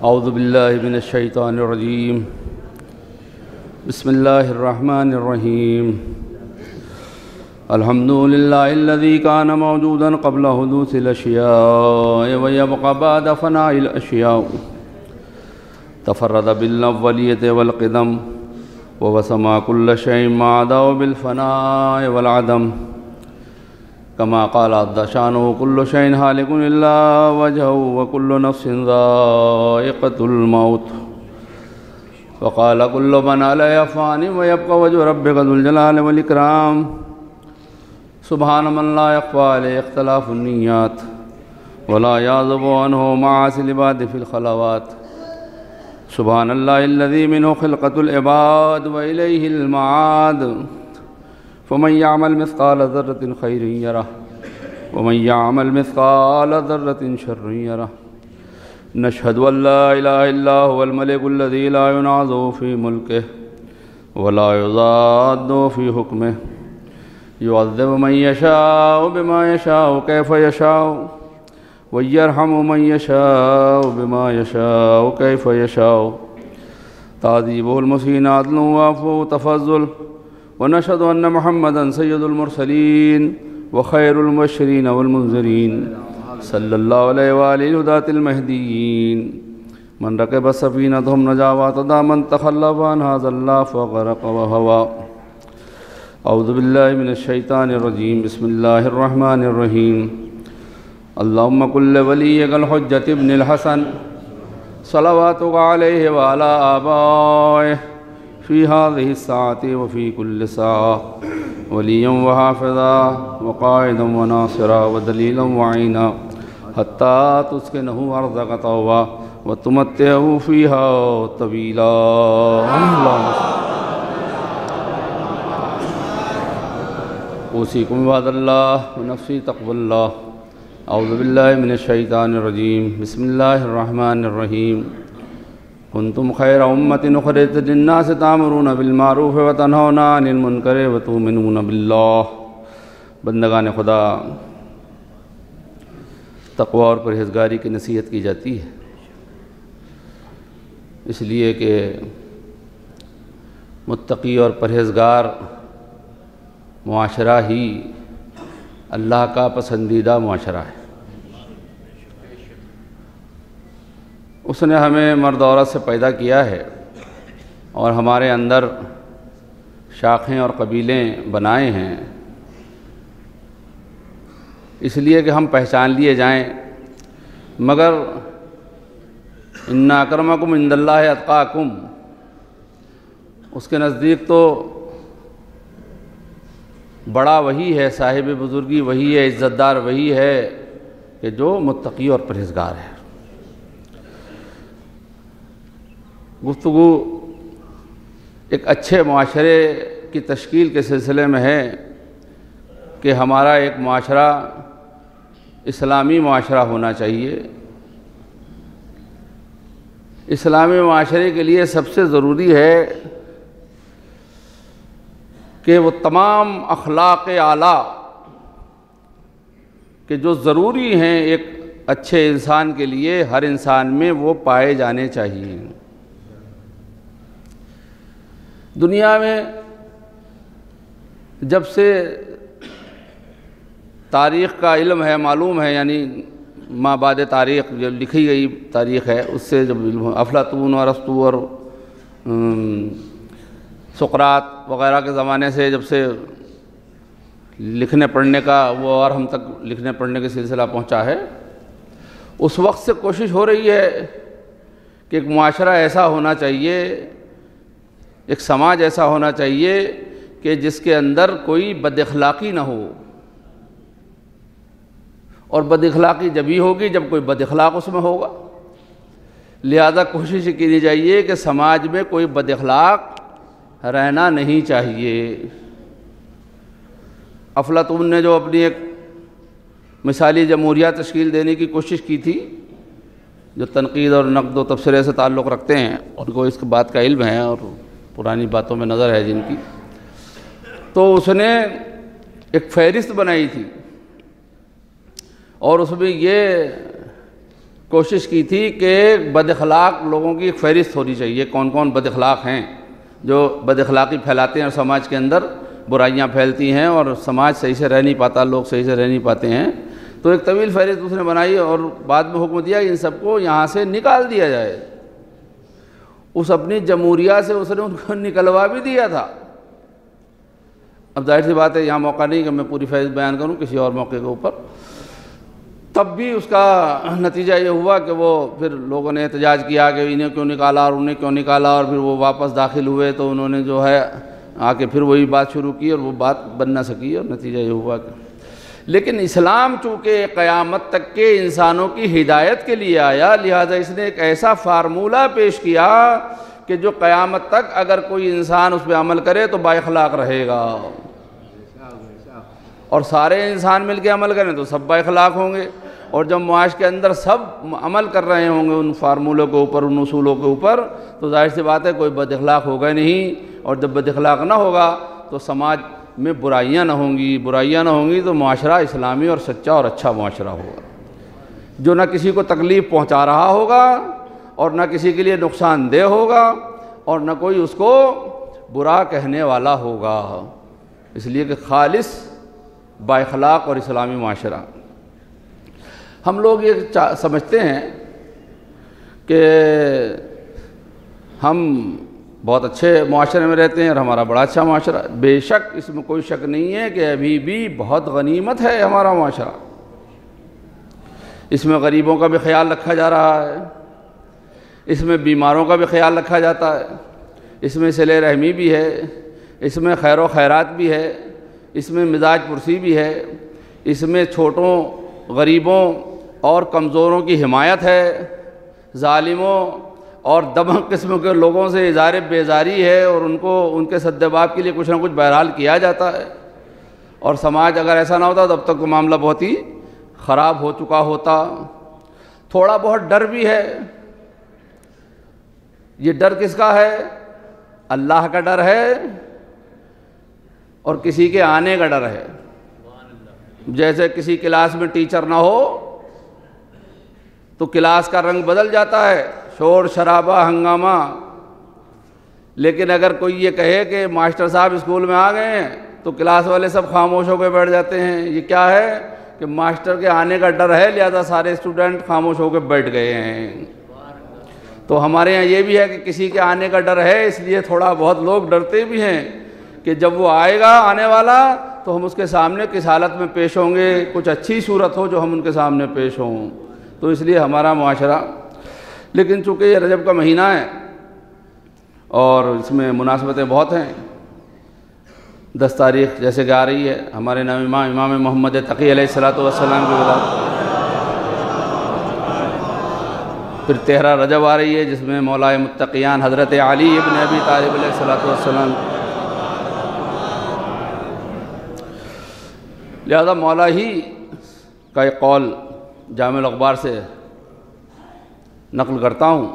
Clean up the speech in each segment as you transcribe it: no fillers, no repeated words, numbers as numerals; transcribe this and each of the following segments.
اعوذ باللہ من الشیطان الرجیم بسم اللہ الرحمن الرحیم الحمد للہ الذی کان موجودا قبل حدوث الاشیاء ویبقى بعد فناء الاشیاء تفرد بالاولیت والقدم ووسما كل شيء ما عداه بالفناء والعدم كما قال عز شانه كل شيء هالك إلا وجهه وكل نفس ذائقة الموت وقال كل من عليها فان ويبقى وجه ربك ذو الجلال والإكرام سبحان من لا يخفى عليه اختلاف النيات ولا يعزب عنه معاصي العباد في الخلوات سبحان الله الذي منه خلقة العباد وإليه المعاد فمن يعمل مثقال ذرة خير يره ومن يعمل مثقال ذرة شر يره نشهد أن لا إله إلا هو الملك الذي لا ينازع في ملكه ولا يضاد في حكمه يعذب من يشاء بما يشاء كيف يشاء ويرحم من يشاء بما يشاء كيف يشاء تعذيبه المسيء عدل وعفو تفضل ونشهد أن محمدا سيد المرسلين وخير المبشرين والمنذرين صلى الله عليه وآله الهداة المهديين من ركب سفينتهم نجا واعتدى من تخلف عن هذا الله فغرق وهوى أعوذ بالله من الشيطان الرجيم بسم الله الرحمن الرحيم اللهم كل وليك الحجة ابن الحسن صلواتك عليه وعلى آبائه في هذه الساعة وفي كل ساعة وليا وحافظا وقائدا وناصرا ودليلا وعينا حتى تسكنه أرضك طوعا وتمتعه فيها طويلا أوصيكم عباد الله ونفسي تقوى الله اعوذ باللہ من الشیطان الرجیم بسم اللہ الرحمن الرحیم کنتم خیر امت اخرجت للناس تأمرون بالمعروف وتنہون عن المنکر وتؤمنون باللہ۔ بندگان خدا، تقوی اور پرہیزگاری کی نصیحت کی جاتی ہے، اس لیے کہ متقی اور پرہیزگار معاشرہ ہی اللہ کا پسندیدہ معاشرہ ہے۔ اس نے ہمیں مرد عورت سے پیدا کیا ہے اور ہمارے اندر شاخیں اور قبیلیں بنائے ہیں، اس لیے کہ ہم پہچان لیے جائیں، مگر ان اکرمکم عند اللہ اتقاکم، اس کے نزدیک تو بڑا وہی ہے، صاحب بزرگی وہی ہے، عزت دار وہی ہے کہ جو متقی اور پرہیزگار ہے۔ گفتگو ایک اچھے معاشرے کی تشکیل کے سلسلے میں ہے کہ ہمارا ایک معاشرہ اسلامی معاشرہ ہونا چاہیے۔ اسلامی معاشرے کے لیے سب سے ضروری ہے کہ وہ تمام اخلاق اعلیٰ کہ جو ضروری ہیں ایک اچھے انسان کے لیے، ہر انسان میں وہ پائے جانے چاہیے۔ دنیا میں جب سے تاریخ کا علم ہے، معلوم ہے، یعنی ما بعد تاریخ جو لکھی گئی تاریخ ہے، اس سے جب افلاطون اور ارسطو اور سقراط وغیرہ کے زمانے سے جب سے لکھنے پڑھنے کا وہ اور ہم تک لکھنے پڑھنے کا سلسلہ پہنچا ہے، اس وقت سے کوشش ہو رہی ہے کہ ایک معاشرہ ایسا ہونا چاہیے، ایک سماج ایسا ہونا چاہیے کہ جس کے اندر کوئی بد اخلاقی نہ ہو، اور بد اخلاقی جب ہی ہوگی جب کوئی بد اخلاق اس میں ہوگا، لہذا کوشش کی چاہیے کہ سماج میں کوئی بد اخلاق رہنا نہیں چاہیے۔ افلاطون نے جو اپنی ایک مثالی جمہوریہ تشکیل دینے کی کوشش کی تھی، جو تنقید اور نقد و تبصرے سے تعلق رکھتے ہیں، ان کو اس بات کا علم ہے اور پرانی باتوں میں نظر ہے جن کی، تو اس نے ایک فہرست بنائی تھی اور اس میں یہ کوشش کی تھی کہ بد اخلاق لوگوں کی ایک فہرست ہونی چاہیے، کون کون بد اخلاق ہیں جو بد اخلاقی پھیلاتے ہیں اور سماج کے اندر برائیاں پھیلتی ہیں اور سماج صحیح سے رہ نہیں پاتا، لوگ صحیح سے رہ نہیں پاتے ہیں۔ تو ایک طویل فہرست اس نے بنائی اور بعد میں حکم دیا کہ ان سب کو یہاں سے نکال دیا جائے۔ اس اپنی جمہوریہ سے اس نے ان کو نکلوا بھی دیا تھا۔ اب ظاہر سی بات ہے یہاں موقع نہیں کہ میں پوری فہرست بیان کروں، کسی اور موقع کے اوپر۔ تب بھی اس کا نتیجہ یہ ہوا کہ وہ پھر لوگوں نے احتجاج کیا کہ انہیں کیوں نکالا اور انہیں کیوں نکالا، اور پھر وہ واپس داخل ہوئے تو انہوں نے جو ہے آ کے پھر وہی بات شروع کی اور وہ بات بن نہ سکی، اور نتیجہ یہ ہوا کہ لیکن اسلام چونکہ قیامت تک کے انسانوں کی ہدایت کے لیے آیا، لہذا اس نے ایک ایسا فارمولہ پیش کیا کہ جو قیامت تک اگر کوئی انسان اس پہ عمل کرے تو با اخلاق رہے گا، اور سارے انسان مل کے عمل کریں تو سب با اخلاق ہوں گے۔ اور جب معاش کے اندر سب عمل کر رہے ہوں گے ان فارمولوں کے اوپر، ان اصولوں کے اوپر، تو ظاہر سی بات ہے کوئی بد اخلاق ہوگا نہیں، اور جب بد اخلاق نہ ہوگا تو سماج میں برائیاں نہ ہوں گی، برائیاں نہ ہوں گی تو معاشرہ اسلامی اور سچا اور اچھا معاشرہ ہوگا، جو نہ کسی کو تکلیف پہنچا رہا ہوگا اور نہ کسی کے لیے نقصان دہ ہوگا اور نہ کوئی اس کو برا کہنے والا ہوگا۔ اس لیے کہ خالص با اخلاق اور اسلامی معاشرہ۔ ہم لوگ یہ سمجھتے ہیں کہ ہم بہت اچھے معاشرے میں رہتے ہیں اور ہمارا بڑا اچھا معاشرہ، بے شک اس میں کوئی شک نہیں ہے کہ ابھی بھی بہت غنیمت ہے ہمارا معاشرہ۔ اس میں غریبوں کا بھی خیال رکھا جا رہا ہے، اس میں بیماروں کا بھی خیال رکھا جاتا ہے، اس میں صلہ رحمی بھی ہے، اس میں خیر و خیرات بھی ہے، اس میں مزاج پرسی بھی ہے، اس میں چھوٹوں، غریبوں اور کمزوروں کی حمایت ہے، ظالموں اور دبنگ قسم کے لوگوں سے اظہار بیزاری ہے، اور ان کو ان کے سد باب کے لیے کچھ نہ کچھ بہرحال کیا جاتا ہے۔ اور سماج اگر ایسا نہ ہوتا تب تک تو معاملہ بہت ہی خراب ہو چکا ہوتا۔ تھوڑا بہت ڈر بھی ہے۔ یہ ڈر کس کا ہے؟ اللہ کا ڈر ہے اور کسی کے آنے کا ڈر ہے۔ جیسے کسی کلاس میں ٹیچر نہ ہو تو کلاس کا رنگ بدل جاتا ہے، شور شرابہ ہنگامہ، لیکن اگر کوئی یہ کہے کہ ماسٹر صاحب اسکول میں آ گئے ہیں تو کلاس والے سب خاموش ہو کے بیٹھ جاتے ہیں۔ یہ کیا ہے کہ ماسٹر کے آنے کا ڈر ہے، لہذا سارے اسٹوڈنٹ خاموش ہو کے بیٹھ گئے ہیں۔ تو ہمارے یہاں یہ بھی ہے کہ کسی کے آنے کا ڈر ہے، اس لیے تھوڑا بہت لوگ ڈرتے بھی ہیں کہ جب وہ آئے گا آنے والا تو ہم اس کے سامنے کس حالت میں پیش ہوں گے، کچھ اچھی صورت ہو جو ہم ان کے سامنے پیش ہوں۔ تو اس لیے ہمارا معاشرہ، لیکن چونکہ یہ رجب کا مہینہ ہے اور اس میں مناسبتیں بہت ہیں، 10 تاریخ جیسے کہ آ رہی ہے ہمارے نام امام محمد تقی علیہ السلام کی ولادت، پھر 13 رجب آ رہی ہے جس میں مولا متقیان حضرت علی ابن ابی طالب علیہ السلام، لہذا مولا ہی کا ایک قول جامع الاخبار سے نقل کرتا ہوں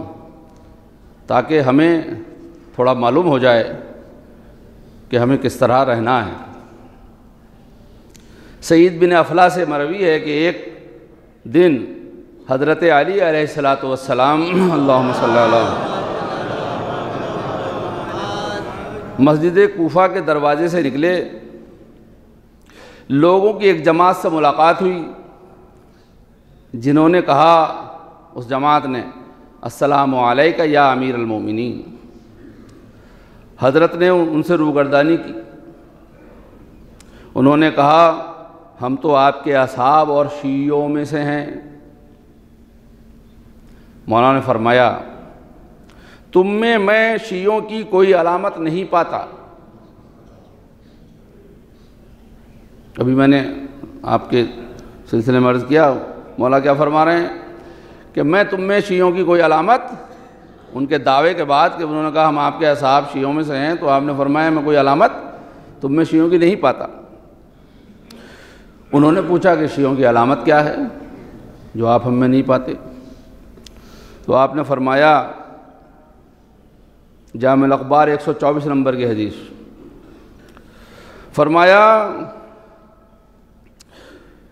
تاکہ ہمیں تھوڑا معلوم ہو جائے کہ ہمیں کس طرح رہنا ہے۔ سعید بن افلا سے مروی ہے کہ ایک دن حضرت علی علیہ السلام اللہم صلی اللہ مسجد کوفہ کے دروازے سے نکلے، لوگوں کی ایک جماعت سے ملاقات ہوئی جنہوں نے کہا، اس جماعت نے، السلام علیکہ یا امیر المومنین۔ حضرت نے ان سے روگردانی کی، انہوں نے کہا ہم تو آپ کے اصحاب اور شیعوں میں سے ہیں۔ مولانا نے فرمایا تم میں شیعوں کی کوئی علامت نہیں پاتا۔ ابھی میں نے آپ کے سلسلے میں عرض کیا، مولا کیا فرما رہے ہیں کہ میں تم میں شیعوں کی کوئی علامت، ان کے دعوے کے بعد کہ انہوں نے کہا ہم آپ کے اصحاب شیعوں میں سے ہیں، تو آپ نے فرمایا میں کوئی علامت تم میں شیعوں کی نہیں پاتا۔ انہوں نے پوچھا کہ شیعوں کی علامت کیا ہے جو آپ ہم میں نہیں پاتے؟ تو آپ نے فرمایا، جامع الاخبار 124 نمبر کی حدیث، فرمایا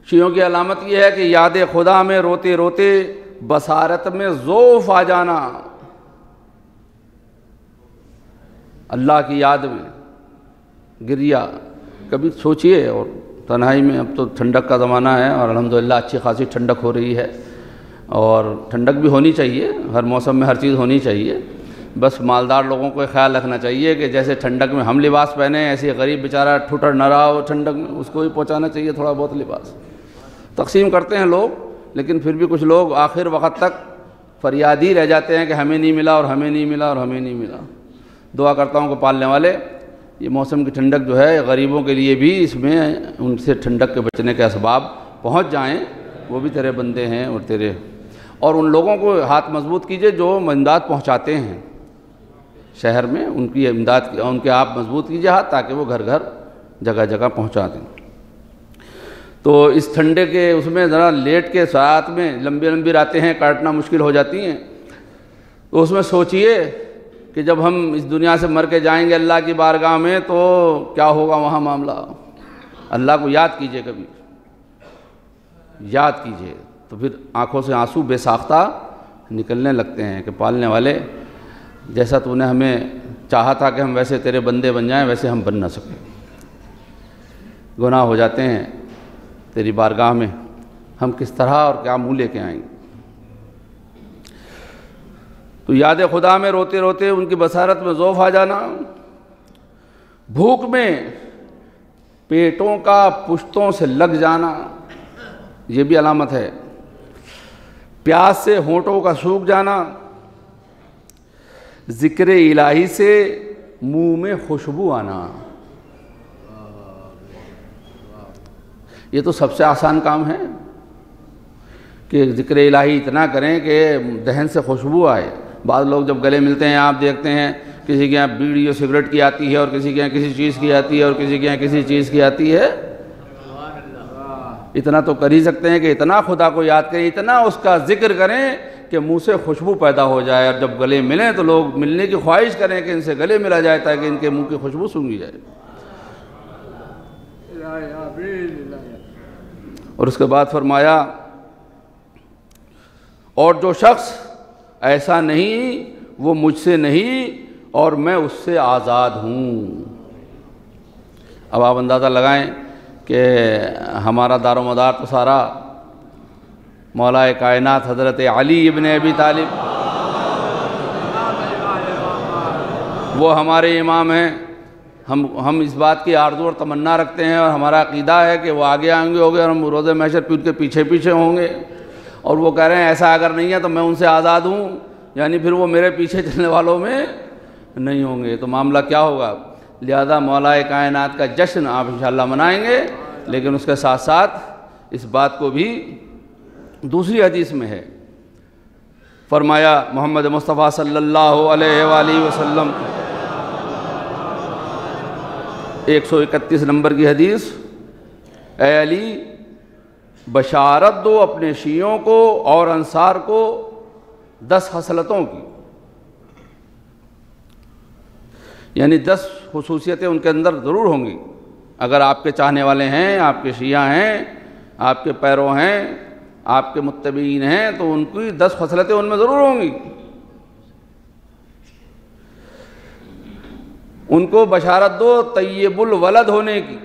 شیعوں کی علامت یہ ہے کہ یاد خدا میں روتے روتے بصارت میں ضعف آ جانا، اللہ کی یاد میں گریہ. کبھی سوچئے. اور تنہائی میں، اب تو ٹھنڈک کا زمانہ ہے اور الحمدللہ اچھی خاصی ٹھنڈک ہو رہی ہے، اور ٹھنڈک بھی ہونی چاہیے، ہر موسم میں ہر چیز ہونی چاہیے. بس مالدار لوگوں کو خیال رکھنا چاہیے کہ جیسے ٹھنڈک میں ہم لباس پہنے، ایسے غریب بیچارہ ٹھٹر نہ رہا ہو ٹھنڈک میں، اس کو بھی پہنچانا چاہیے تھوڑا بہت لباس. تقسیم کرتے ہیں لوگ، لیکن پھر بھی کچھ لوگ آخر وقت تک فریادی رہ جاتے ہیں کہ ہمیں نہیں ملا اور ہمیں نہیں ملا اور ہمیں نہیں ملا. دعا کرتا ہوں کہ پالنے والے یہ موسم کی ٹھنڈک جو ہے غریبوں کے لیے بھی اس میں ان سے ٹھنڈک کے بچنے کے اسباب پہنچ جائیں. وہ بھی تیرے بندے ہیں اور تیرے، اور ان لوگوں کو ہاتھ مضبوط کیجئے جو امداد پہنچاتے ہیں شہر میں، ان کی امداد، ان کے آپ مضبوط کیجئے ہاتھ تاکہ وہ گھر گھر جگہ جگہ پہنچا دیں. تو اس ٹھنڈے کے اس میں ذرا لیٹ کے ساعت میں لمبی لمبی راتیں ہیں، کاٹنا مشکل ہو جاتی ہیں. تو اس میں سوچئے کہ جب ہم اس دنیا سے مر کے جائیں گے اللہ کی بارگاہ میں تو کیا ہوگا وہاں معاملہ. اللہ کو یاد کیجئے، کبھی یاد کیجئے، تو پھر آنکھوں سے آنسو بے ساختہ نکلنے لگتے ہیں کہ پالنے والے جیسا تو نے ہمیں چاہا تھا کہ ہم ویسے تیرے بندے بن جائیں، ویسے ہم بن نہ سکے. گناہ ہو جاتے ہیں تیری بارگاہ میں، ہم کس طرح اور کیا منہ لے کے آئیں گے. تو یاد خدا میں روتے روتے ان کی بصارت میں ضعف آ جانا، بھوک میں پیٹوں کا پشتوں سے لگ جانا، یہ بھی علامت ہے. پیاس سے ہونٹوں کا سوکھ جانا، ذکر الہی سے منہ میں خوشبو آنا. یہ تو سب سے آسان کام ہے کہ ذکر الہی اتنا کریں کہ دہن سے خوشبو آئے. بعض لوگ جب گلے ملتے ہیں آپ دیکھتے ہیں کسی کے یہاں بیڑی اور سگریٹ کی آتی ہے، اور کسی کے یہاں کسی چیز کی آتی ہے، اور کسی کے یہاں کسی چیز کی آتی ہے. اتنا تو کر ہی سکتے ہیں کہ اتنا خدا کو یاد کریں، اتنا اس کا ذکر کریں کہ منہ سے خوشبو پیدا ہو جائے، اور جب گلے ملیں تو لوگ ملنے کی خواہش کریں کہ ان سے گلے ملا جائے تاکہ ان کے منہ کی خوشبو سونگھی جائے. اور اس کے بعد فرمایا اور جو شخص ایسا نہیں وہ مجھ سے نہیں اور میں اس سے آزاد ہوں. اب آپ اندازہ لگائیں کہ ہمارا دار و مدار تو سارا مولا کائنات حضرت علی ابن ابی طالب، وہ ہمارے امام ہیں. ہم اس بات کی آرزو اور تمنا رکھتے ہیں اور ہمارا عقیدہ ہے کہ وہ آگے آئیں گے ہوں گے اور ہم روز محشر پہ ان کے پیچھے پیچھے ہوں گے. اور وہ کہہ رہے ہیں ایسا اگر نہیں ہے تو میں ان سے آزاد ہوں، یعنی پھر وہ میرے پیچھے چلنے والوں میں نہیں ہوں گے. تو معاملہ کیا ہوگا؟ لہذا مولا کائنات کا جشن آپ انشاءاللہ منائیں گے، لیکن اس کے ساتھ ساتھ اس بات کو بھی دوسری حدیث میں ہے. فرمایا محمد مصطفیٰ صلی اللہ علیہ وآلہ وسلم 131 نمبر کی حدیث، اے علی بشارت دو اپنے شیعوں کو اور انصار کو 10 خصلتوں کی، یعنی 10 خصوصیتیں ان کے اندر ضرور ہوں گی. اگر آپ کے چاہنے والے ہیں، آپ کے شیعہ ہیں، آپ کے پیرو ہیں، آپ کے متبعین ہیں، تو ان کی 10 خصلتیں ان میں ضرور ہوں گی. ان کو بشارت دو طیب الولد ہونے کی.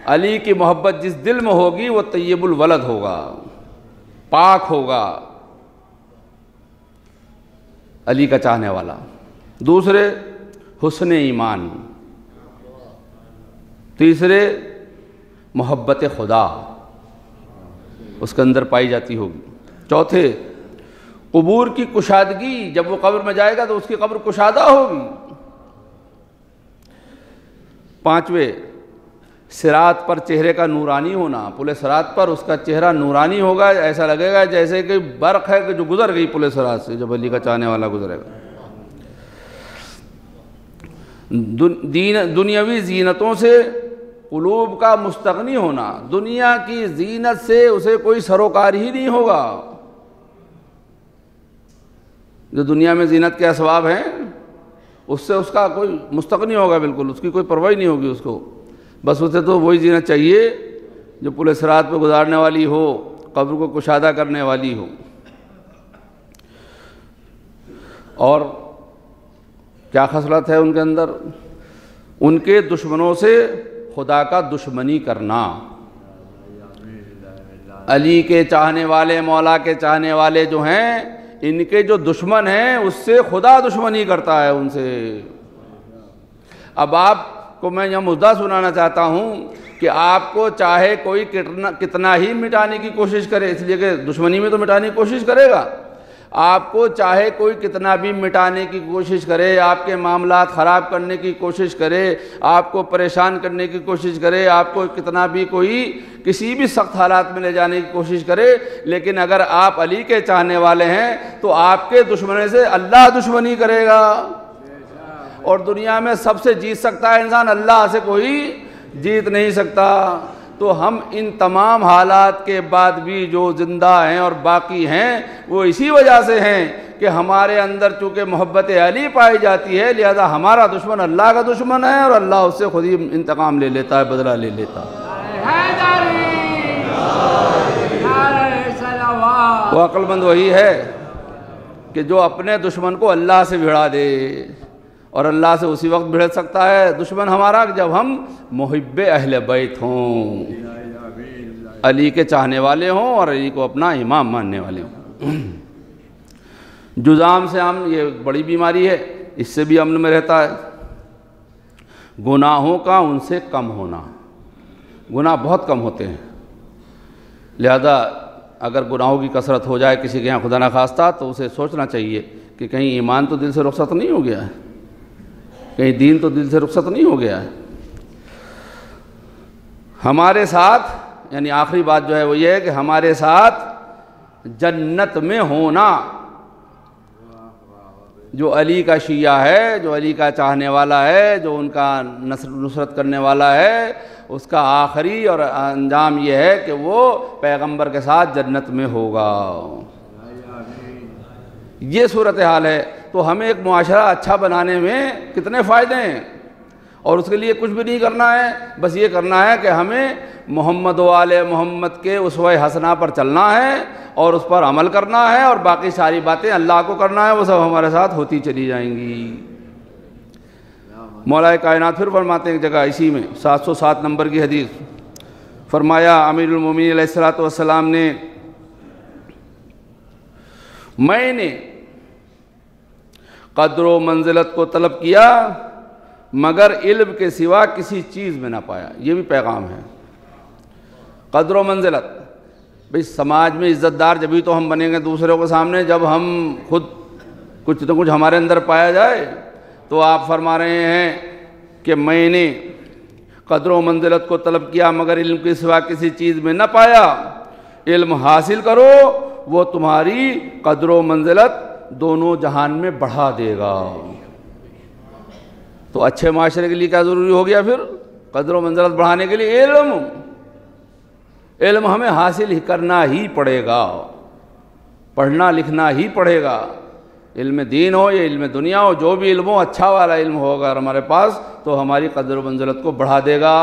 علی کی محبت جس دل میں ہوگی وہ طیب الولد ہوگا، پاک ہوگا، علی کا چاہنے والا. دوسرے حسن ایمان، تیسرے محبت خدا اس کے اندر پائی جاتی ہوگی. چوتھے قبور کی کشادگی، جب وہ قبر میں جائے گا تو اس کی قبر کشادہ ہوگی. پانچویں صراط پر چہرے کا نورانی ہونا، پل صراط پر اس کا چہرہ نورانی ہوگا، ایسا لگے گا جیسے کہ برق ہے کہ جو گزر گئی پل صراط سے، جب علی کا چاہنے والا گزرے گا. دنیاوی زینتوں سے قلوب کا مستغنی ہونا، دنیا کی زینت سے اسے کوئی سروکار ہی نہیں ہوگا. جو دنیا میں زینت کے اسباب ہیں اس سے اس کا کوئی مستغنی ہوگا، بالکل اس کی کوئی پرواہ نہیں ہوگی اس کو. بس اسے تو وہی زینت چاہیے جو پل صراط پہ گزارنے والی ہو، قبر کو کشادہ کرنے والی ہو. اور کیا خصلت ہے ان کے اندر؟ ان کے دشمنوں سے خدا کا دشمنی کرنا. علی کے چاہنے والے، مولا کے چاہنے والے جو ہیں، ان کے جو دشمن ہیں اس سے خدا دشمنی کرتا ہے ان سے. اب آپ کو میں یہ مدعا سنانا چاہتا ہوں کہ آپ کو چاہے کوئی کتنا ہی مٹانے کی کوشش کرے، اس لیے کہ دشمنی میں تو مٹانے کی کوشش کرے گا، آپ کو چاہے کوئی کتنا بھی مٹانے کی کوشش کرے، آپ کے معاملات خراب کرنے کی کوشش کرے، آپ کو پریشان کرنے کی کوشش کرے، آپ کو کتنا بھی کوئی کسی بھی سخت حالات میں لے جانے کی کوشش کرے، لیکن اگر آپ علی کے چاہنے والے ہیں تو آپ کے دشمن سے اللہ دشمنی کرے گا. اور دنیا میں سب سے جیت سکتا ہے انسان، اللہ سے کوئی جیت نہیں سکتا. تو ہم ان تمام حالات کے بعد بھی جو زندہ ہیں اور باقی ہیں وہ اسی وجہ سے ہیں کہ ہمارے اندر چونکہ محبت علی پائی جاتی ہے، لہذا ہمارا دشمن اللہ کا دشمن ہے اور اللہ اس سے خود ہی انتقام لے لیتا ہے، بدلہ لے لیتا ہے. وہ عقل مند وہی ہے کہ جو اپنے دشمن کو اللہ سے بھڑا دے، اور اللہ سے اسی وقت بھڑ سکتا ہے دشمن ہمارا جب ہم محب اہل بیت ہوں، علی کے چاہنے والے ہوں اور علی کو اپنا امام ماننے والے ہوں. جذام سے امن یہ بڑی بیماری ہے، اس سے بھی امن میں رہتا ہے. گناہوں کا ان سے کم ہونا، گناہ بہت کم ہوتے ہیں، لہذا اگر گناہوں کی کثرت ہو جائے کسی کے یہاں خدا نخواستہ تو اسے سوچنا چاہیے کہ کہیں ایمان تو دل سے رخصت نہیں ہو گیا ہے، کہیں دین تو دل سے رخصت نہیں ہو گیا ہے. ہمارے ساتھ یعنی آخری بات جو ہے وہ یہ ہے کہ ہمارے ساتھ جنت میں ہونا، جو علی کا شیعہ ہے، جو علی کا چاہنے والا ہے، جو ان کا نصرت کرنے والا ہے، اس کا آخری اور انجام یہ ہے کہ وہ پیغمبر کے ساتھ جنت میں ہوگا. یہ صورتحال ہے. تو ہمیں ایک معاشرہ اچھا بنانے میں کتنے فائدے ہیں، اور اس کے لیے کچھ بھی نہیں کرنا ہے، بس یہ کرنا ہے کہ ہمیں محمد و آل محمد کے اسوہ حسنہ پر چلنا ہے اور اس پر عمل کرنا ہے، اور باقی ساری باتیں اللہ کو کرنا ہے، وہ سب ہمارے ساتھ ہوتی چلی جائیں گی. مولا کائنات پھر فرماتے ہیں ایک جگہ اسی میں 707 نمبر کی حدیث، فرمایا امیر المومنین علیہ الصلوۃ والسلام نے، میں نے قدر و منزلت کو طلب کیا مگر علم کے سوا کسی چیز میں نہ پایا. یہ بھی پیغام ہے. قدر و منزلت، بھئی سماج میں عزت دار جبھی تو ہم بنیں گے دوسروں کے سامنے جب ہم خود کچھ نہ کچھ ہمارے اندر پایا جائے. تو آپ فرما رہے ہیں کہ میں نے قدر و منزلت کو طلب کیا مگر علم کے سوا کسی چیز میں نہ پایا. علم حاصل کرو، وہ تمہاری قدر و منزلت دونوں جہان میں بڑھا دے گا. تو اچھے معاشرے کے لیے کیا ضروری ہو گیا پھر؟ قدر و منزلت بڑھانے کے لیے علم ہمیں حاصل ہی کرنا ہی پڑے گا، پڑھنا لکھنا ہی پڑے گا. علم دین ہو یا علم دنیا ہو، جو بھی علم ہو اچھا والا علم ہوگا ہمارے پاس تو ہماری قدر و منزلت کو بڑھا دے گا.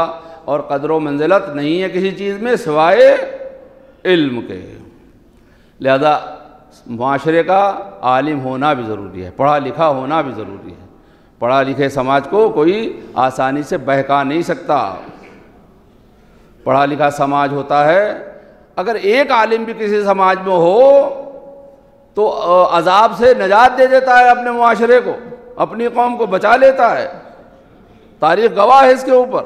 اور قدر و منزلت نہیں ہے کسی چیز میں سوائے علم کے. لہذا معاشرے کا عالم ہونا بھی ضروری ہے، پڑھا لکھا ہونا بھی ضروری ہے. پڑھا لکھے سماج کو کوئی آسانی سے بہکا نہیں سکتا. پڑھا لکھا سماج ہوتا ہے، اگر ایک عالم بھی کسی سماج میں ہو تو عذاب سے نجات دے دیتا ہے اپنے معاشرے کو، اپنی قوم کو بچا لیتا ہے. تاریخ گواہ ہے اس کے اوپر.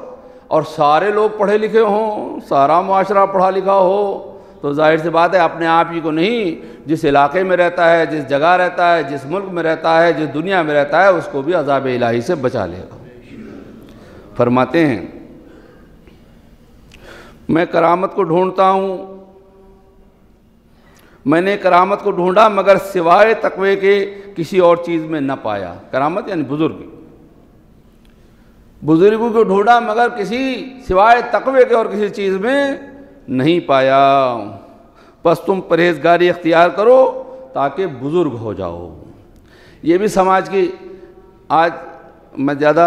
اور سارے لوگ پڑھے لکھے ہوں، سارا معاشرہ پڑھا لکھا ہو تو ظاہر سی بات ہے اپنے آپ ہی کو نہیں، جس علاقے میں رہتا ہے، جس جگہ رہتا ہے، جس ملک میں رہتا ہے، جس دنیا میں رہتا ہے، اس کو بھی عذاب الہی سے بچا لے گا. فرماتے ہیں میں کرامت کو ڈھونڈتا ہوں، میں نے کرامت کو ڈھونڈا مگر سوائے تقوی کے کسی اور چیز میں نہ پایا. کرامت یعنی بزرگوں کو ڈھونڈا مگر کسی سوائے تقوی کے اور کسی چیز میں نہیں پایا. پس تم پرہیزگاری اختیار کرو تاکہ بزرگ ہو جاؤ. یہ بھی سماج کی، آج میں زیادہ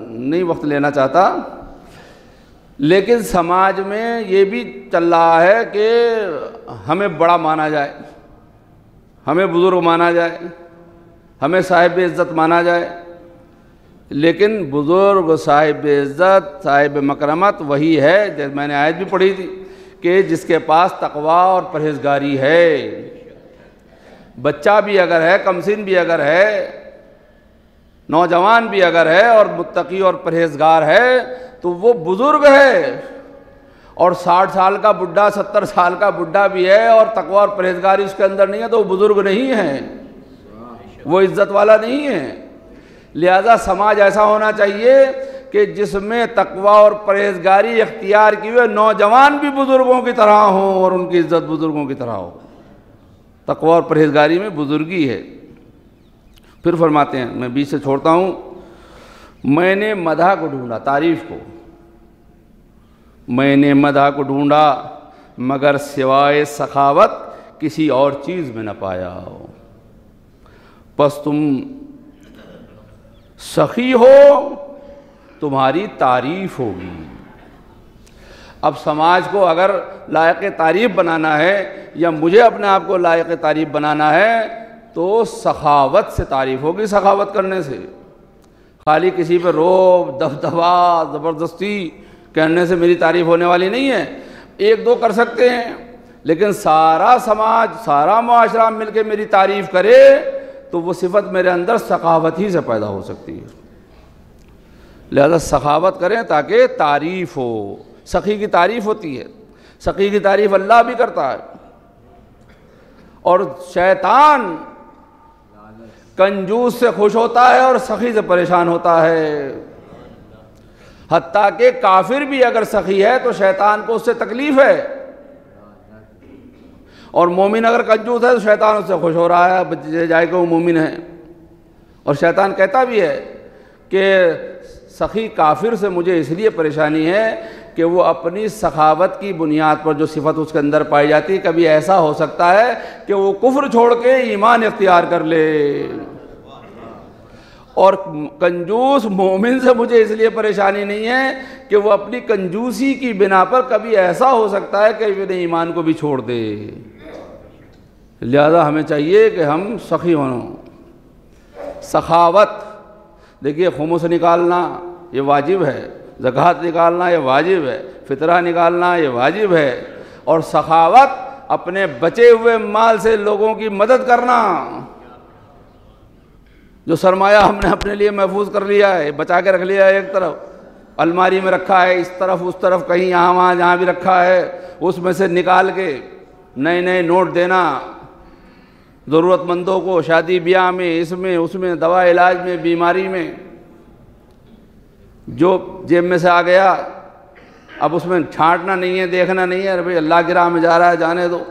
نہیں وقت لینا چاہتا لیکن سماج میں یہ بھی چل رہا ہے کہ ہمیں بڑا مانا جائے، ہمیں بزرگ مانا جائے، ہمیں صاحب عزت مانا جائے، لیکن بزرگ، صاحب عزت، صاحب مکرمت وہی ہے، جیسے میں نے آیت بھی پڑھی تھی کہ جس کے پاس تقوی اور پرہیزگاری ہے۔ بچہ بھی اگر ہے، کم سن بھی اگر ہے، نوجوان بھی اگر ہے اور متقی اور پرہیزگار ہے تو وہ بزرگ ہے، اور 60 سال کا بڈھا، 70 سال کا بڈھا بھی ہے اور تقوی اور پرہیزگاری اس کے اندر نہیں ہے تو وہ بزرگ نہیں ہے، وہ عزت والا نہیں ہے۔ لہذا سماج ایسا ہونا چاہیے کہ جس میں تقوی اور پرہیزگاری اختیار کی ہوئے نوجوان بھی بزرگوں کی طرح ہوں اور ان کی عزت بزرگوں کی طرح ہو۔ تقوی اور پرہیزگاری میں بزرگی ہے۔ پھر فرماتے ہیں، میں بیچ سے چھوڑتا ہوں، میں نے مدح کو ڈھونڈا، تعریف کو، میں نے مدح کو ڈھونڈا مگر سوائے سخاوت کسی اور چیز میں نہ پایا، پس تم سخی ہو تمہاری تعریف ہوگی۔ اب سماج کو اگر لائق تعریف بنانا ہے یا مجھے اپنے آپ کو لائق تعریف بنانا ہے تو سخاوت سے تعریف ہوگی، سخاوت کرنے سے۔ خالی کسی پہ روب، دبدبا، زبردستی کہنے سے میری تعریف ہونے والی نہیں ہے۔ ایک دو کر سکتے ہیں، لیکن سارا سماج، سارا معاشرہ مل کے میری تعریف کرے تو وہ صفت میرے اندر سخاوت ہی سے پیدا ہو سکتی ہے۔ لہذا سخاوت کریں تاکہ تعریف ہو۔ سخی کی تعریف ہوتی ہے، سخی کی تعریف اللہ بھی کرتا ہے، اور شیطان کنجوس سے خوش ہوتا ہے اور سخی سے پریشان ہوتا ہے۔ حتیٰ کہ کافر بھی اگر سخی ہے تو شیطان کو اس سے تکلیف ہے، اور مومن اگر کنجوس ہے تو شیطان اس سے خوش ہو رہا ہے، بچے جائے کہ وہ مومن ہے۔ اور شیطان کہتا بھی ہے کہ سخی کافر سے مجھے اس لیے پریشانی ہے کہ وہ اپنی سخاوت کی بنیاد پر جو صفت اس کے اندر پائی جاتی ہے، کبھی ایسا ہو سکتا ہے کہ وہ کفر چھوڑ کے ایمان اختیار کر لے۔ اور کنجوس مومن سے مجھے اس لیے پریشانی نہیں ہے کہ وہ اپنی کنجوسی کی بنا پر کبھی ایسا ہو سکتا ہے کہ اپنے ایمان کو بھی چھوڑ دے۔ لہذا ہمیں چاہیے کہ ہم سخی ہوں۔ سخاوت، دیکھیے خمس نکالنا یہ واجب ہے، زکوٰۃ نکالنا یہ واجب ہے، فطرہ نکالنا یہ واجب ہے، اور سخاوت اپنے بچے ہوئے مال سے لوگوں کی مدد کرنا۔ جو سرمایہ ہم نے اپنے لیے محفوظ کر لیا ہے، بچا کے رکھ لیا ہے، ایک طرف الماری میں رکھا ہے، اس طرف اس طرف کہیں یہاں وہاں جہاں بھی رکھا ہے، اس میں سے نکال کے نئے نئے نوٹ دینا ضرورت مندوں کو، شادی بیاہ میں، اس میں دوا علاج میں، بیماری میں، جو جیب میں سے آ گیا اب اس میں چھانٹنا نہیں ہے، دیکھنا نہیں ہے، ارے بھائی اللہ کی راہ میں جا رہا ہے جانے دو،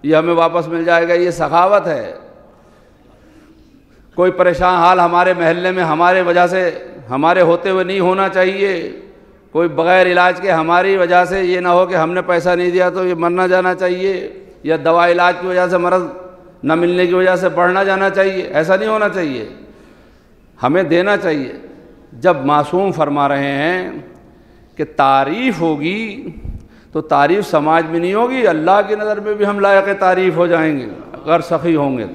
یہ ہمیں واپس مل جائے گا۔ یہ سخاوت ہے۔ کوئی پریشان حال ہمارے محلے میں ہمارے وجہ سے، ہمارے ہوتے ہوئے نہیں ہونا چاہیے۔ کوئی بغیر علاج کے ہماری وجہ سے یہ نہ ہو کہ ہم نے پیسہ نہیں دیا تو یہ مرنا جانا چاہیے، یا دوا علاج کی وجہ سے مرض نہ ملنے کی وجہ سے بڑھنا جانا چاہیے۔ ایسا نہیں ہونا چاہیے، ہمیں دینا چاہیے۔ جب معصوم فرما رہے ہیں کہ تعریف ہوگی تو تعریف سماج میں نہیں ہوگی، اللہ کی نظر میں بھی ہم لائق تعریف ہو جائیں گے اگر سخی ہوں گے۔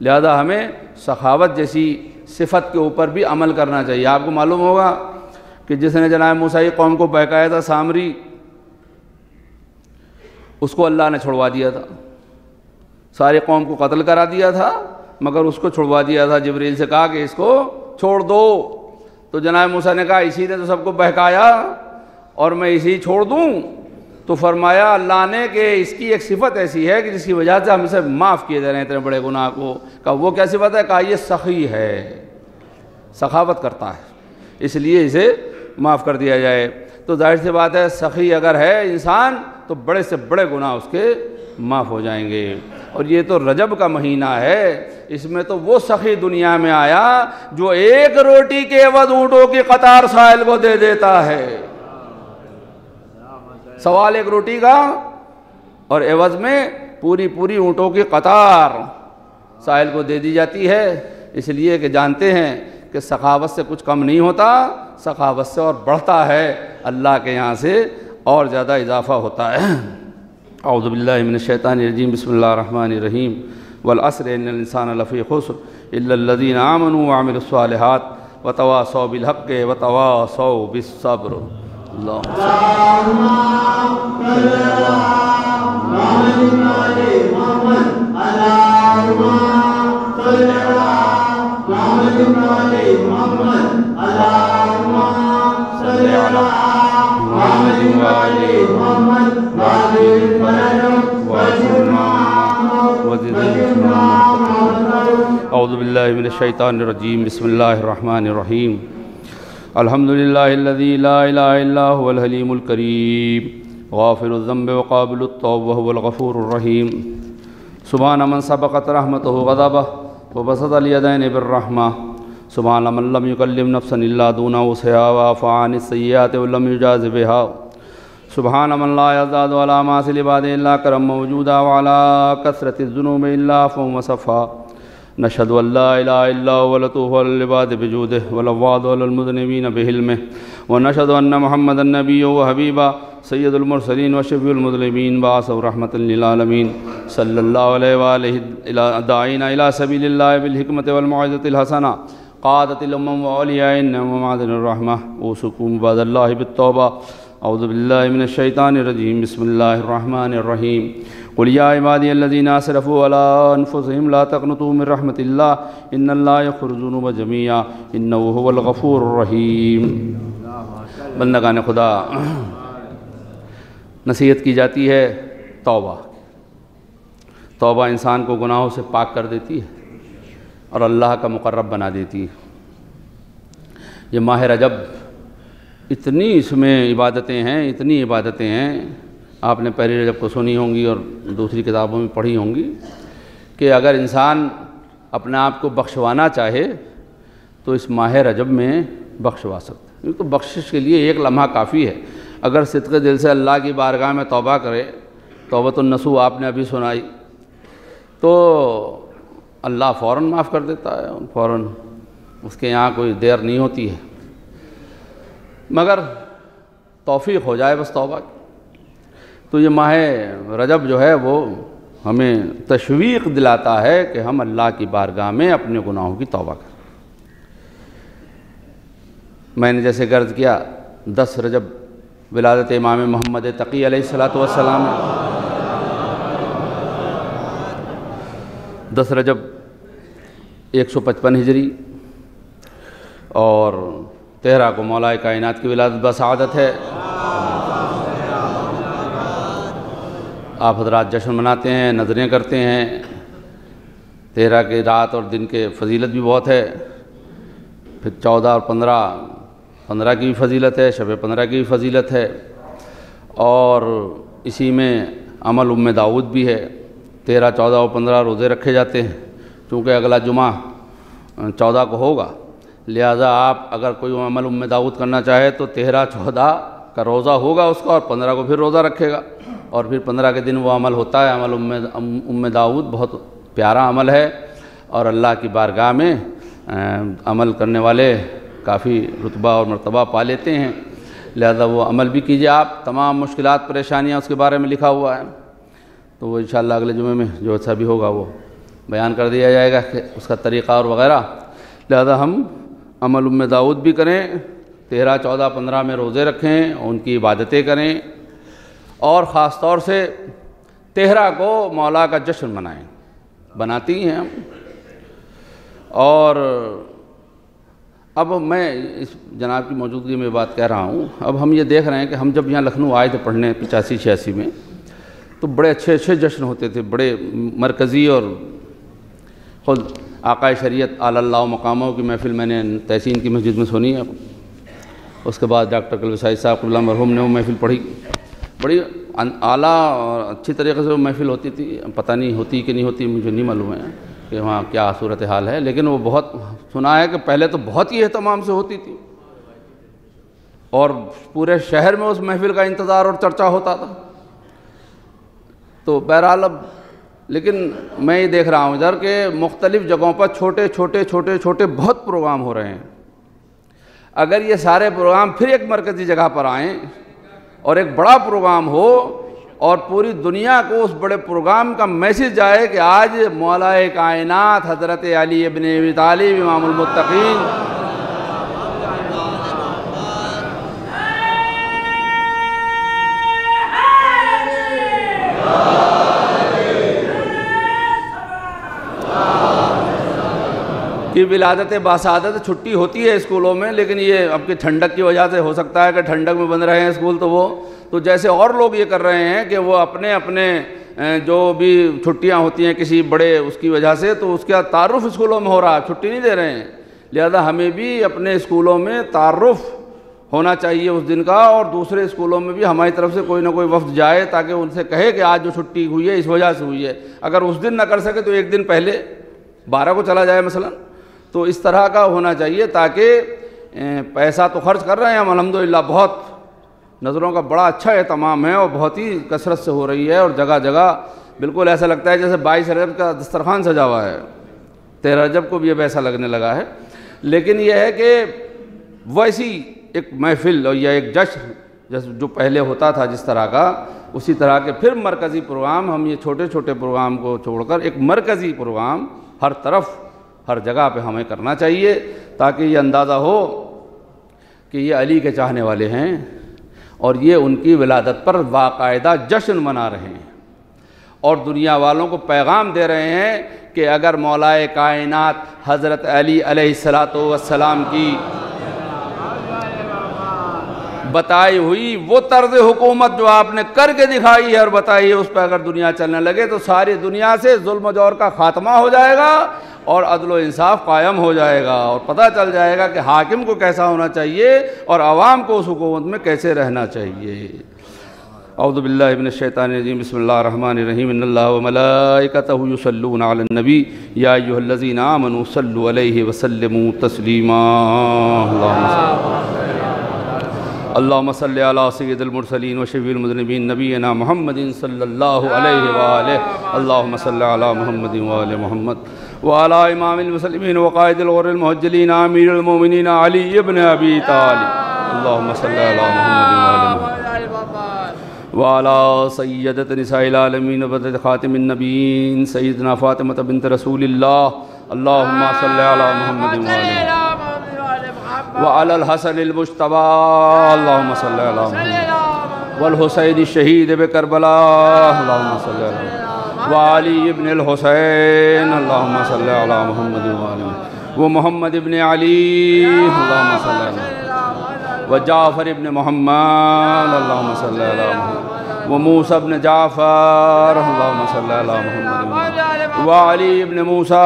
لہذا ہمیں سخاوت جیسی صفت کے اوپر بھی عمل کرنا چاہیے۔ آپ کو معلوم ہوگا کہ جس نے جناب موسیٰ کی قوم کو بہکایا تھا، سامری، اس کو اللہ نے چھڑوا دیا تھا۔ ساری قوم کو قتل کرا دیا تھا مگر اس کو چھڑوا دیا تھا۔ جبریل سے کہا کہ اس کو چھوڑ دو، تو جناب موسیٰ نے کہا اسی نے تو سب کو بہکایا اور میں اسی چھوڑ دوں؟ تو فرمایا اللہ نے کہ اس کی ایک صفت ایسی ہے کہ جس کی وجہ سے ہم اسے معاف کیے دے رہے ہیں اتنے بڑے گناہ کو۔ کہا وہ کیا صفت ہے؟ کہا یہ سخی ہے، سخاوت کرتا ہے، اس لیے اسے معاف کر دیا جائے۔ تو ظاہر سی بات ہے سخی اگر ہے انسان تو بڑے سے بڑے گناہ اس کے معاف ہو جائیں گے۔ اور یہ تو رجب کا مہینہ ہے، اس میں تو وہ سخی دنیا میں آیا جو ایک روٹی کے عوض اونٹوں کی قطار سائل کو دے دیتا ہے۔ سوال ایک روٹی کا اور عوض میں پوری اونٹوں کی قطار سائل کو دے دی جاتی ہے، اس لیے کہ جانتے ہیں کہ سخاوت سے کچھ کم نہیں ہوتا، سخاوت سے اور بڑھتا ہے۔ اللہ کے یہاں سے اور زیادہ اضافہ ہوتا ہے۔ اعوذ باللہ من الشیطان الرجیم، بسم اللہ الرحمن الرحیم، والعصر ان الانسان لفی خسر الا الذین آمنوا وعملوا الصالحات وتواصوا بالحق وتواصوا بالصبر۔ اعوذ باللہ من الشیطان الرجیم، بسم اللہ الرحمن الرحیم، الحمد للہ الذی لا الہ الا هو الحلیم الکریم غافر الذنب وقابل التوب وهو الغفور الرحیم، سبحان من سبقت رحمتہ غضبہ وبسط الیدین بالرحمہ، سبحان من لم یکلم نفسا الا دون وسعها وعفى عن السیئات ولم یجاز بها، سبحان من لا یزداد ولا معاصی لعباده الا کرم موجودا وعلى کثرت الذنوب الا عفوا وصفا، نشهد ان لا الہ الا هو لطوف للعباد بجوده والعواد للمذنبین بحلمه، ونشهد ان محمدا النبی وحبیبا سید المرسلین وشفیع المذنبین بعثہ رحمۃ للعالمین، صلی اللہ علیہ وآلہ داعین الی سبیل اللہ بالحکمۃ والموعظۃ الحسنہ، قادۃ الامم واولیاء النعم ومعدن الرحمہ، اوصیکم عباد اللہ بالتوبہ۔ اعوذ باللہ من الشیطان الرجیم، بسم اللہ الرحمن الرحیم، قل یا عبادی الذین اسرفوا علی انفسہم لا تقنطوا من رحمۃ اللہ ان اللہ یغفر الذنوب جمیعا انہ هو الغفور الرحیم۔ بندگان خدا، نصیحت کی جاتی ہے توبہ۔ توبہ انسان کو گناہوں سے پاک کر دیتی ہے اور اللہ کا مقرب بنا دیتی ہے۔ یہ ماہ رجب، اتنی اس میں عبادتیں ہیں، اتنی عبادتیں ہیں، آپ نے پہلی رجب کو سنی ہوں گی اور دوسری کتابوں میں پڑھی ہوں گی کہ اگر انسان اپنے آپ کو بخشوانا چاہے تو اس ماہ رجب میں بخشوا سکتا ہے، کیونکہ بخشش کے لیے ایک لمحہ کافی ہے۔ اگر صدق دل سے اللہ کی بارگاہ میں توبہ کرے، توبۃ النصوح آپ نے ابھی سنائی، تو اللہ فوراً معاف کر دیتا ہے، فوراً، اس کے یہاں کوئی دیر نہیں ہوتی ہے، مگر توفیق ہو جائے بس توبہ کی۔ تو یہ ماہ رجب جو ہے وہ ہمیں تشویق دلاتا ہے کہ ہم اللہ کی بارگاہ میں اپنے گناہوں کی توبہ کریں۔ میں نے جیسے عرض کیا، 10 رجب ولادت امام محمد تقی علیہ الصلاۃ والسلام، 10 رجب 155 ہجری، اور 13 کو مولا کائنات کی ولادت بسعادت ہے۔ آپ حضرات جشن مناتے ہیں، نظریں کرتے ہیں، 13 کی رات اور دن کے فضیلت بھی بہت ہے، پھر 14 اور 15 کی بھی فضیلت ہے، شب 15 کی بھی فضیلت ہے، اور اسی میں عمل ام داؤد بھی ہے۔ 13، 14 اور 15 روزے رکھے جاتے ہیں، چونکہ اگلا جمعہ 14 کو ہوگا، لہذا آپ اگر کوئی عمل ام داؤد کرنا چاہے تو 13، 14 کا روزہ ہوگا اس کا، اور 15 کو پھر روزہ رکھے گا، اور پھر 15 کے دن وہ عمل ہوتا ہے۔ عمل ام داؤد بہت پیارا عمل ہے، اور اللہ کی بارگاہ میں عمل کرنے والے کافی رتبہ اور مرتبہ پا لیتے ہیں، لہذا وہ عمل بھی کیجئے آپ۔ تمام مشکلات، پریشانیاں اس کے بارے میں لکھا ہوا ہے، تو وہ انشاءاللہ اگلے جمعے میں جو ایسا بھی ہوگا وہ بیان کر دیا جائے گا کہ اس کا طریقہ اور وغیرہ۔ لہذا ہم عمل ام داؤد بھی کریں، 13، 14، 15 میں روزے رکھیں، ان کی عبادتیں کریں، اور خاص طور سے 13 کو مولا کا جشن منائیں، بناتی ہیں ہم۔ اور اب میں اس جناب کی موجودگی میں بات کہہ رہا ہوں، اب ہم یہ دیکھ رہے ہیں کہ ہم جب یہاں لکھنؤ آئے تھے پڑھنے 85، 86 میں، تو بڑے اچھے جشن ہوتے تھے، بڑے مرکزی، اور خود آقائے شریعت اعلی اللہ مقاموں کی محفل میں نے تحسین کی مسجد میں سنی ہے۔ اس کے بعد ڈاکٹر کلوی سعید صاحب اللہ مرحوم نے وہ محفل پڑھی، بڑی اعلیٰ اور اچھی طریقے سے وہ محفل ہوتی تھی، پتہ نہیں ہوتی کہ نہیں ہوتی، مجھے نہیں معلوم ہے کہ وہاں کیا صورتحال ہے، لیکن وہ بہت سنا ہے کہ پہلے تو بہت ہی اہتمام سے ہوتی تھی، اور پورے شہر میں اس محفل کا انتظار اور چرچا ہوتا تھا۔ تو بہرحال اب لیکن میں یہ دیکھ رہا ہوں ادھر کہ مختلف جگہوں پر چھوٹے چھوٹے بہت پروگرام ہو رہے ہیں۔ اگر یہ سارے پروگرام پھر ایک مرکزی جگہ پر آئیں اور ایک بڑا پروگرام ہو اور پوری دنیا کو اس بڑے پروگرام کا میسج جائے کہ آج مولا کائنات حضرت علی ابن ابی طالب امام المتقین کی ولادت باسعادت چھٹی ہوتی ہے اسکولوں میں، لیکن یہ اب کی ٹھنڈک کی وجہ سے ہو سکتا ہے کہ ٹھنڈک میں بند رہے ہیں اسکول، تو جیسے اور لوگ یہ کر رہے ہیں کہ وہ اپنے اپنے جو بھی چھٹیاں ہوتی ہیں کسی بڑے اس کی وجہ سے، تو اس کا تعارف اسکولوں میں ہو رہا ہے، چھٹی نہیں دے رہے ہیں۔ لہذا ہمیں بھی اپنے اسکولوں میں تعارف ہونا چاہیے اس دن کا، اور دوسرے اسکولوں میں بھی ہماری طرف سے کوئی نہ کوئی وفد جائے تاکہ ان سے کہے کہ آج جو چھٹی ہوئی ہے اس وجہ سے ہوئی ہے۔ اگر اس دن نہ کر سکے تو ایک دن پہلے 12 کو چلا جائے مثلا، تو اس طرح کا ہونا چاہیے تاکہ پیسہ تو خرچ کر رہے ہیں ہم الحمدللہ، بہت نظروں کا بڑا اچھا اہتمام ہے اور بہت ہی کثرت سے ہو رہی ہے، اور جگہ جگہ بالکل ایسا لگتا ہے جیسے 22 رجب کا دسترخوان سجا ہوا ہے، 13 رجب کو بھی اب ایسا لگنے لگا ہے۔ لیکن یہ ہے کہ ویسی ایک محفل اور یا ایک جشن جو پہلے ہوتا تھا جس طرح کا، اسی طرح کے پھر مرکزی پروگرام، ہم یہ چھوٹے چھوٹے پروگرام کو چھوڑ کر ایک مرکزی پروگرام ہر طرف ہر جگہ پہ ہمیں کرنا چاہیے، تاکہ یہ اندازہ ہو کہ یہ علی کے چاہنے والے ہیں اور یہ ان کی ولادت پر باقاعدہ جشن منا رہے ہیں، اور دنیا والوں کو پیغام دے رہے ہیں کہ اگر مولا کائنات حضرت علی علیہ السلام کی بتائی ہوئی وہ طرز حکومت جو آپ نے کر کے دکھائی ہے اور بتائی ہے، اس پہ اگر دنیا چلنے لگے تو ساری دنیا سے ظلم و جور کا خاتمہ ہو جائے گا اور عدل و انصاف قائم ہو جائے گا، اور پتہ چل جائے گا کہ حاکم کو کیسا ہونا چاہیے اور عوام کو اس حکومت میں کیسے رہنا چاہیے۔ اعوذ باللہ من الشیطان الرجیم، بسم اللہ الرحمن الرحیم، ان اللہ وملائکتہ یصلون علی النبی یا ایھا الذین آمنوا صلوا علیہ وسلموا تسلیما۔ اللہم صلی علی سید المرسلین وشفیع المذنبین نبینا محمد صلی اللہ علیہ وآلہ، اللہم صلی علی محمد وآل محمد وعلى امام المسلمین وقائد الغر المحجلین امیر المومنین علی ابن ابی طالب، اللہم صلی علی محمد وآل محمد وعلى سیدت نساء العالمین وبدت خاتم النبیین سیدنا فاطمہ بنت رسول اللہ، اللہم صلی علی محمد وآل محمد وعلى الحسن المجتبى، اللہم صلی علی محمد والحسین الشہید بکربلاء، اللہم صلی علی محمد وعلی ابن الحسین، اللہم صلی علی محمد وآل محمد ومحمد ابن علی، اللہم صلی علی محمد وجعفر ابن محمد، اللہم صلی علی محمد وموسیٰ ابن جعفر، اللہم صلی علی محمد وعلی ابن موسیٰ،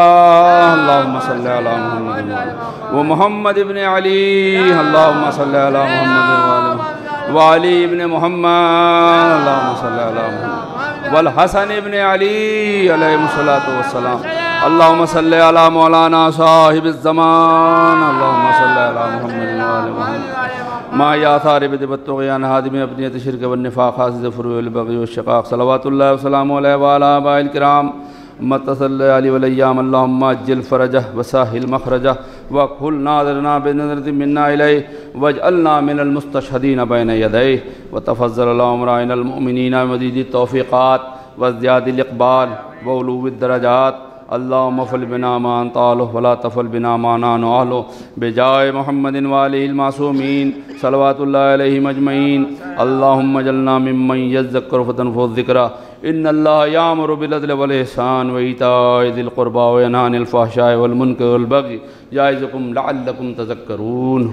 اللہم صلی علی محمد ومحمد ابن علی، اللہم صلی علی محمد وعلی ابن محمد، اللہم صلی علی محمد والحسن ابن علی علیہ السلام، اللہم صلی علی مولانا صاحب الزمان، اللہم صلی علی محمد وآل محمد ما یاثار بدب الطغیان حادم ابنیت شرک والنفاق حاسد فروع البغی والشقاق، صلوات اللہ وسلام علیہ وعلی آباء الکرام متصل علی والایام، اللہم اجل فرجہ وساہل مخرجہ وکھل ناظرنا بنظرت مننا الیہ واجعلنا من المستشہدین بین یدیہ وتفضل اللہم رائن المؤمنین مزید التوفیقات وازدیاد الاقبال وعلو الدرجات، اللہم فل بنا ما انت اہلہ ولا تفل بنا ما نحن اہلہ بجائے محمد وآلہ المعصومین صلوات اللہ علیہم اجمعین، اللہم اجعلنا ممن یذکر فتنفع الذکرہ، ان اللہ یامر بالعدل والاحسان وایتاء ذی القربى وینہی عن الفحشاء والمنکر والبغی یعظکم لعلکم تذکرون۔